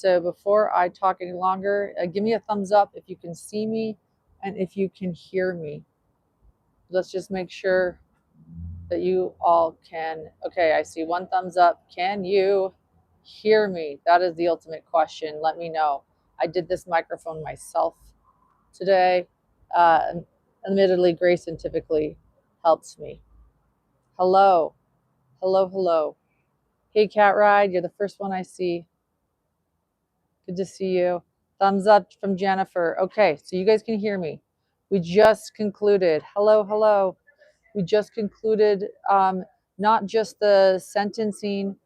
So before I talk any longer, give me a thumbs up if you can see me and if you can hear me. Let's just make sure that you all can. Okay, I see one thumbs up. Can you hear me? That is the ultimate question. Let me know. I did this microphone myself today. Admittedly, Grayson typically helps me. Hello. Hello, hello. Hey, Cat Ride, you're the first one I see. Good to see you. Thumbs up from Jennifer. Okay, so you guys can hear me. We just concluded. Hello, hello. We just concluded not just the sentencing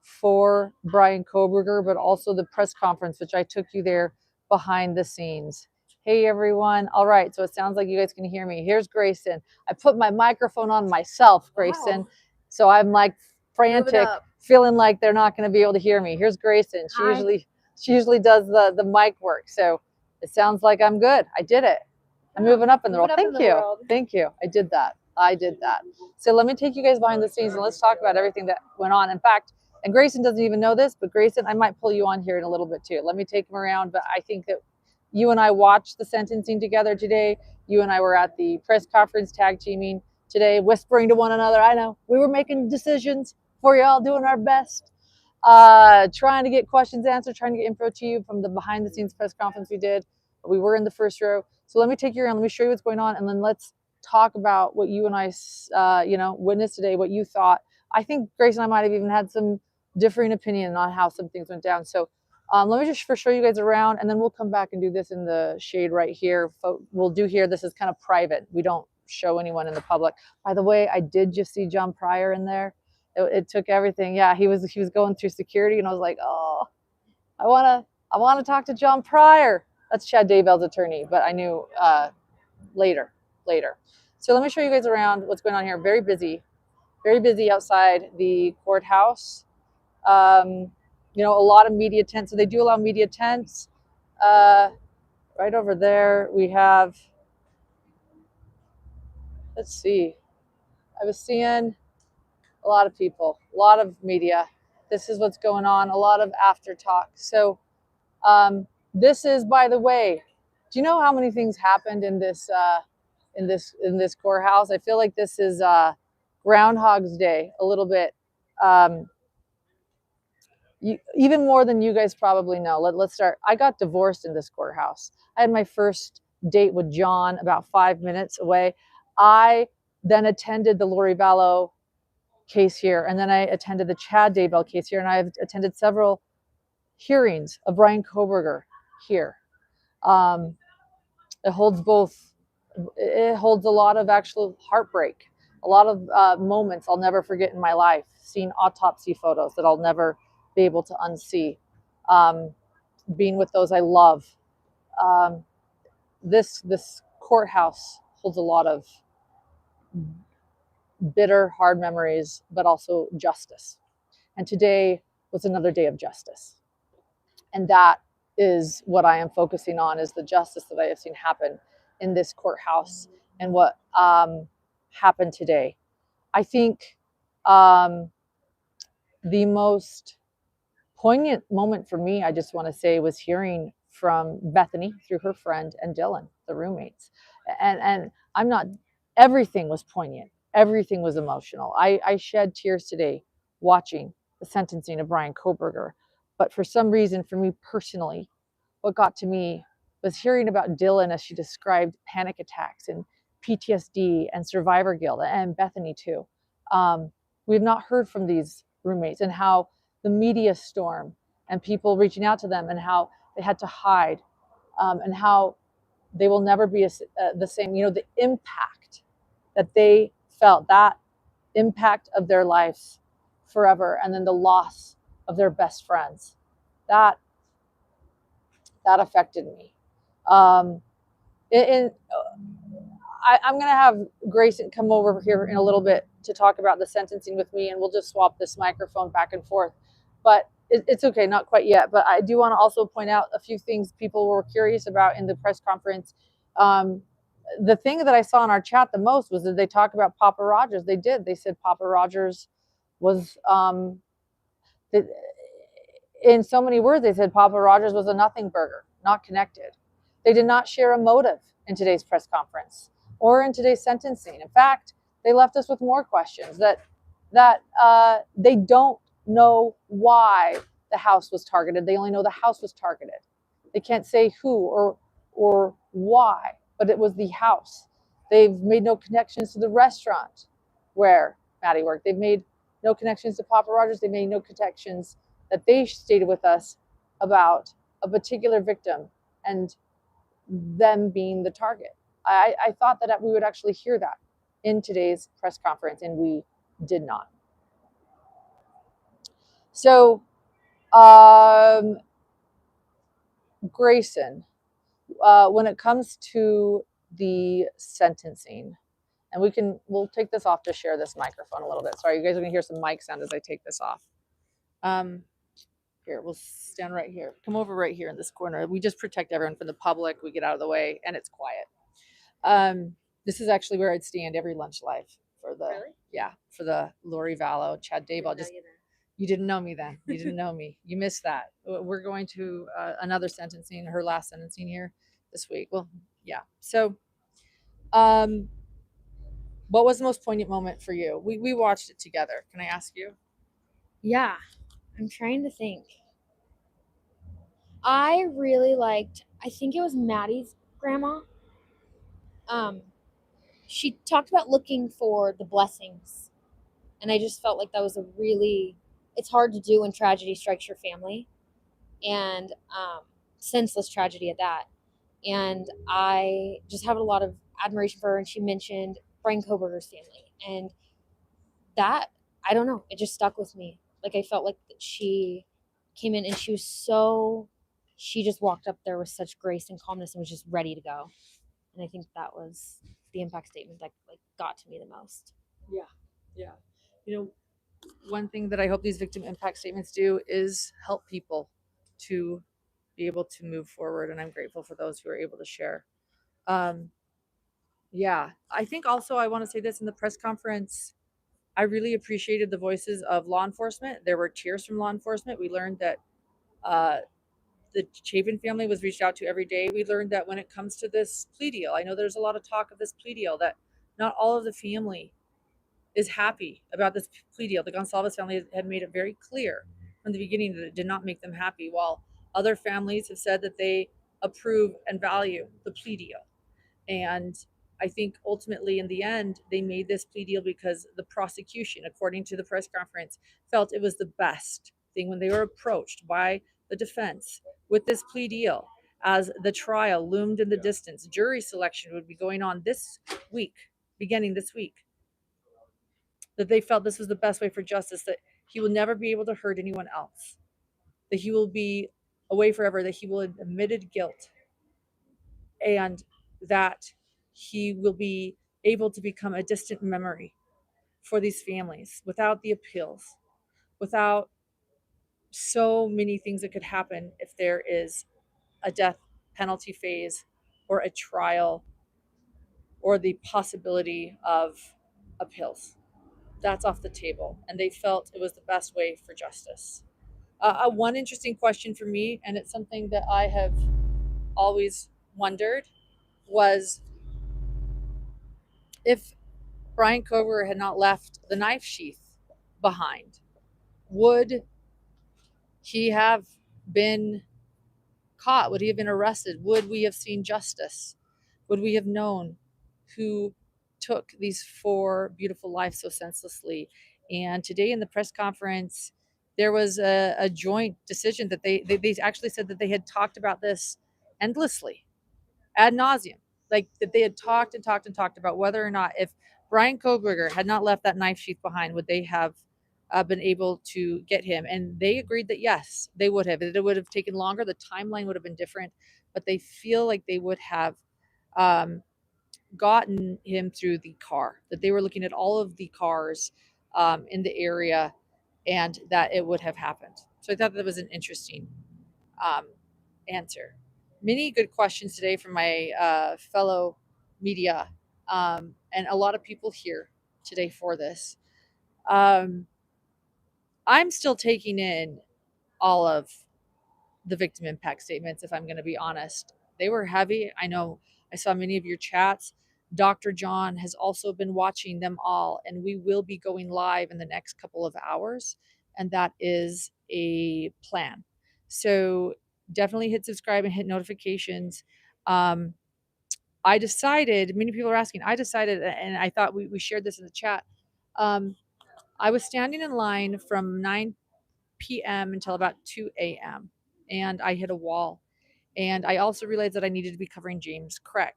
for Bryan Kohberger, but also the press conference, which I took you there behind the scenes. Hey, everyone. All right, so it sounds like you guys can hear me. Here's Grayson. I put my microphone on myself, Grayson. Wow. So I'm like frantic, feeling like they're not going to be able to hear me. Here's Grayson. She usually does the mic work. So it sounds like I'm good. I did it. I'm moving up in the world. Thank you. Thank you. I did that. So let me take you guys behind the scenes and let's talk about everything that went on. In fact, and Grayson doesn't even know this, but Grayson, I might pull you on here in a little bit too. Let me take him around. But I think that you and I watched the sentencing together today. You and I were at the press conference tag teaming today, whispering to one another. I know we were making decisions for y'all, doing our best, trying to get questions answered, trying to get info to you from the behind the scenes press conference we did. We were in the first row. So let me take you around. Let me show you what's going on. And then let's talk about what you and I, witnessed today, what you thought. I think Grace and I might have even had some differing opinion on how some things went down. So let me just first show you guys around, and then we'll come back and do this in the shade right here. We'll do here. This is kind of private. We don't show anyone in the public. By the way, I did just see John Pryor in there. It took everything. Yeah, he was going through security, and I was like, oh, I want to talk to John Pryor. That's Chad Daybell's attorney, but I knew later. So let me show you guys around what's going on here. Very busy outside the courthouse. A lot of media tents. So they do allow media tents. Right over there, we have, let's see. I was seeing a lot of people, a lot of media. This is what's going on. A lot of after talk. So this is, by the way, do you know how many things happened in this courthouse? I feel like this is Groundhog's Day a little bit. Even more than you guys probably know. Let's start. I got divorced in this courthouse. I had my first date with John about 5 minutes away. I then attended the Vallow case here, and then I attended the Chad Daybell case here, and I've attended several hearings of Bryan Kohberger here. It holds a lot of actual heartbreak, a lot of moments I'll never forget in my life, seeing autopsy photos that I'll never be able to unsee, being with those I love. This courthouse holds a lot of bitter, hard memories, but also justice. And today was another day of justice. And that is what I am focusing on, is the justice that I have seen happen in this courthouse and what happened today. I think the most poignant moment for me, I just want to say, was hearing from Bethany through her friend and Dylan, the roommates. And I'm not, everything was poignant. Everything was emotional. I shed tears today watching the sentencing of Bryan Kohberger. But for some reason, for me personally, what got to me was hearing about Dylan as she described panic attacks and PTSD and survivor guilt, and Bethany too. We have not heard from these roommates, and how the media storm and people reaching out to them, and how they had to hide, and how they will never be the same. The impact that they felt, that impact of their lives forever, and then the loss of their best friends. That affected me. I'm going to have Grayson come over here in a little bit to talk about the sentencing with me, and we'll just swap this microphone back and forth. But it's okay, not quite yet. But I do want to also point out a few things people were curious about in the press conference. The thing that I saw in our chat the most was that they talk about Papa Rogers. They did. They said Papa Rogers was in so many words, they said Papa Rogers was a nothing burger, not connected. They did not share a motive in today's press conference or in today's sentencing. In fact, they left us with more questions that they don't know why the house was targeted. They only know the house was targeted. They can't say who or why, but it was the house. They've made no connections to the restaurant where Maddie worked. They've made no connections to Papa Rogers. They made no connections that they stated with us about a particular victim and them being the target. I thought that we would actually hear that in today's press conference, and we did not. So, Grayson, when it comes to the sentencing, and we'll take this off to share this microphone a little bit. Sorry, you guys are gonna hear some mic sound as I take this off. Here, we'll stand right here. Come over right here in this corner. We just protect everyone from the public. We get out of the way, and it's quiet. This is actually where I'd stand every lunch live for the for the Lori Vallow, Chad Daybell. Just you didn't know me then. You didn't know me. You missed that. We're going to another sentencing, her last sentencing here this week. Well, yeah. So, what was the most poignant moment for you? We watched it together. Can I ask you? Yeah, I'm trying to think. I really liked, I think it was Maddie's grandma. She talked about looking for the blessings. And I just felt like that was it's hard to do when tragedy strikes your family. And senseless tragedy at that. And I just have a lot of admiration for her. And she mentioned Bryan Kohberger's family. And that, I don't know, it just stuck with me. Like I felt like she came in and she just walked up there with such grace and calmness and was just ready to go. And I think that was the impact statement that like got to me the most. Yeah. One thing that I hope these victim impact statements do is help people to be able to move forward, and I'm grateful for those who are able to share. Yeah, I think also I want to say this in the press conference. I really appreciated the voices of law enforcement. There were tears from law enforcement. We learned that uh, the Chapin family was reached out to every day. We learned that when it comes to this plea deal, I know there's a lot of talk of this plea deal, that not all of the family is happy about this plea deal. The Gonsalves family had made it very clear from the beginning that it did not make them happy, while other families have said that they approve and value the plea deal. And I think ultimately, in the end, they made this plea deal because the prosecution, according to the press conference, felt it was the best thing when they were approached by the defense with this plea deal. As the trial loomed in the distance, jury selection would be going on this week, beginning this week, that they felt this was the best way for justice, that he will never be able to hurt anyone else, that he will be away forever, that he will have admitted guilt, and that he will be able to become a distant memory for these families without the appeals, without so many things that could happen if there is a death penalty phase or a trial or the possibility of appeals. That's off the table. And they felt it was the best way for justice. One interesting question for me, and it's something that I have always wondered, was if Bryan Kohberger had not left the knife sheath behind, would he have been caught? Would he have been arrested? Would we have seen justice? Would we have known who took these four beautiful lives so senselessly? And today in the press conference, there was a joint decision that they actually said that they had talked about this endlessly, ad nauseum, like that they had talked and talked and talked about whether or not, if Bryan Kohberger had not left that knife sheath behind, would they have been able to get him? And they agreed that yes, they would have. It would have taken longer. The timeline would have been different, but they feel like they would have um, gotten him through the car, that they were looking at all of the cars in the area, and that it would have happened. So I thought that was an interesting um, answer. Many good questions today from my fellow media, and a lot of people here today for this. I'm still taking in all of the victim impact statements, if I'm going to be honest. They were heavy. I know I saw many of your chats. Dr. John has also been watching them all, and we will be going live in the next couple of hours, and that is a plan. So definitely hit subscribe and hit notifications. I decided, many people are asking, I decided, and I thought we shared this in the chat. I was standing in line from 9 p.m. until about 2 a.m., and I hit a wall. And I also realized that I needed to be covering James Craig,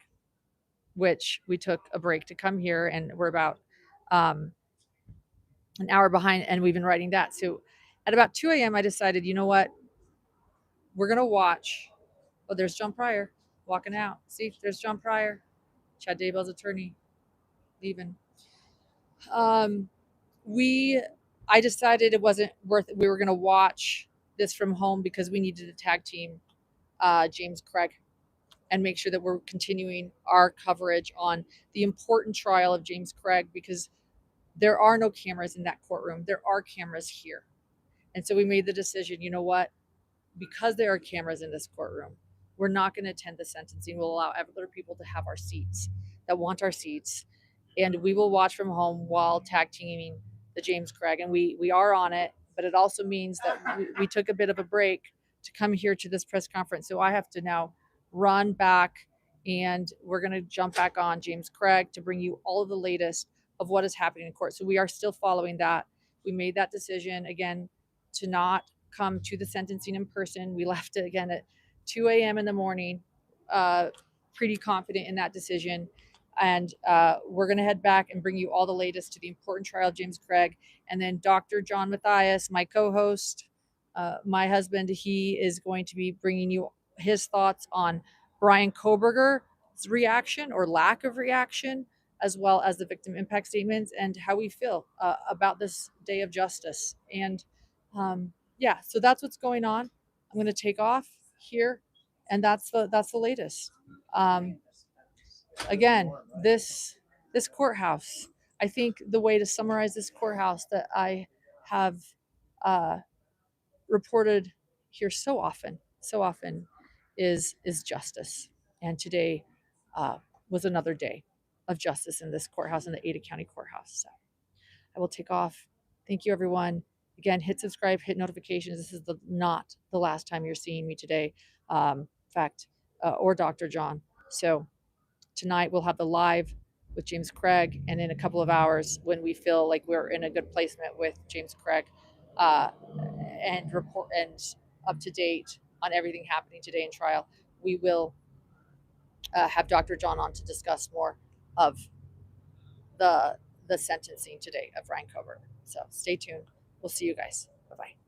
which we took a break to come here, and we're about an hour behind, and we've been writing that. So at about 2 a.m., I decided, you know what? We're going to watch. Oh, there's John Pryor walking out. See, there's John Pryor, Chad Daybell's attorney, leaving. Um, I decided it wasn't worth it. We were going to watch this from home because we needed to tag team James Craig and make sure that we're continuing our coverage on the important trial of James Craig, because there are no cameras in that courtroom. There are cameras here. And so we made the decision, you know what? Because there are cameras in this courtroom, we're not going to attend the sentencing. We'll allow other people to have our seats that want our seats. And we will watch from home while tag teaming the James Craig. And we are on it, but it also means that we took a bit of a break to come here to this press conference. So I have to now run back, and we're going to jump back on James Craig to bring you all of the latest of what is happening in court. So we are still following that. We made that decision again to not come to the sentencing in person. We left it again at 2 a.m. in the morning, pretty confident in that decision. And we're going to head back and bring you all the latest to the important trial of James Craig. And then Dr. John Matthias, my co-host, my husband, he is going to be bringing you his thoughts on Bryan Kohberger's reaction or lack of reaction, as well as the victim impact statements and how we feel about this day of justice. And yeah, so that's what's going on. I'm going to take off here, and that's the latest. Again, this courthouse. I think the way to summarize this courthouse that I have uh, reported here so often, is justice. And today was another day of justice in this courthouse, in the Ada County Courthouse. So I will take off. Thank you, everyone. Again, hit subscribe, hit notifications. This is not the last time you're seeing me today, in fact, or Dr. John. So tonight we'll have the live with James Craig, and in a couple of hours, when we feel like we're in a good placement with James Craig, and report and up to date on everything happening today in trial, we will have Dr. John on to discuss more of the sentencing today of Bryan Kohberger. So stay tuned. We'll see you guys. Bye bye.